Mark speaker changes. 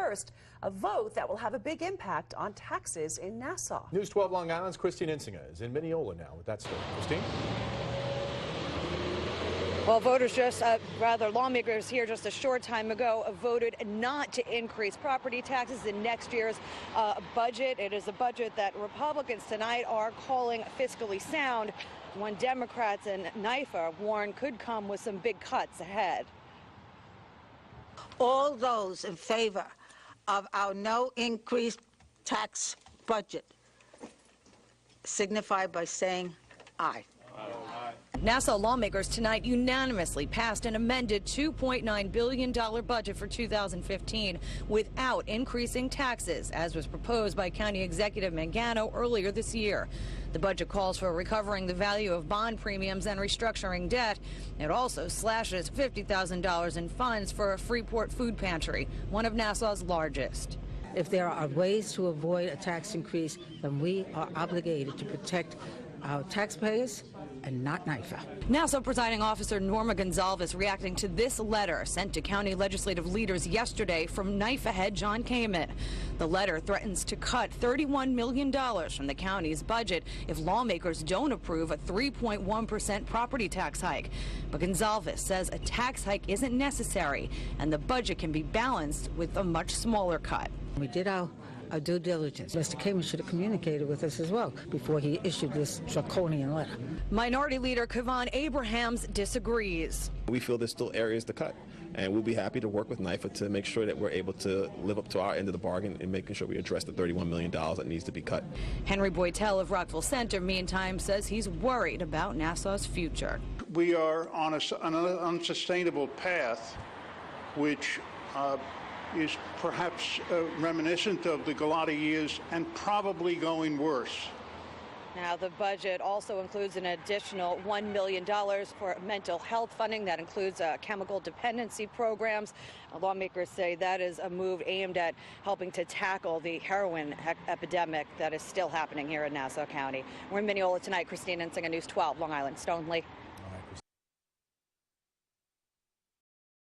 Speaker 1: 1st, a vote that will have a big impact on taxes in Nassau.
Speaker 2: News 12 Long Island's Christine Insinger is in Mineola now with that story. Christine?
Speaker 3: Well, lawmakers here just a short time ago voted not to increase property taxes in next year's budget. It is a budget that Republicans tonight are calling fiscally sound, one Democrats and NYFA warn could come with some big cuts ahead.
Speaker 4: All those in favor of our no increase tax budget signify by saying aye.
Speaker 3: Nassau lawmakers tonight unanimously passed an amended $2.9 billion budget for 2015 without increasing taxes, as was proposed by County Executive Mangano earlier this year. The budget calls for recovering the value of bond premiums and restructuring debt. It also slashes $50,000 in funds for a Freeport food pantry, one of Nassau's largest.
Speaker 5: If there are ways to avoid a tax increase, then we are obligated to protect our taxpayers and not NYFA.
Speaker 3: Nassau presiding officer Norma Gonzalez reacting to this letter sent to county legislative leaders yesterday from NYFA head John Kamen. The letter threatens to cut $31 million from the county's budget if lawmakers don't approve a 3.1% property tax hike. But Gonzalez says a tax hike isn't necessary and the budget can be balanced with a much smaller cut.
Speaker 5: We did our due diligence. Mr. Kamen should have communicated with us as well before he issued this draconian letter.
Speaker 3: Minority Leader Kevon Abrahams disagrees.
Speaker 6: We feel there's still areas to cut, and we'll be happy to work with NYFA to make sure that we're able to live up to our end of the bargain and making sure we address the $31 million that needs to be cut.
Speaker 3: Henry Boytel of Rockville Center, meantime, says he's worried about Nassau's future.
Speaker 7: We are on an unsustainable path, which is perhaps reminiscent of the Galati years and probably going worse.
Speaker 3: Now, the budget also includes an additional $1 million for mental health funding. That includes chemical dependency programs. Lawmakers say that is a move aimed at helping to tackle the heroin epidemic that is still happening here in Nassau County. We're in Mineola tonight. Christine Insinger, News 12, Long Island. Stone Lee.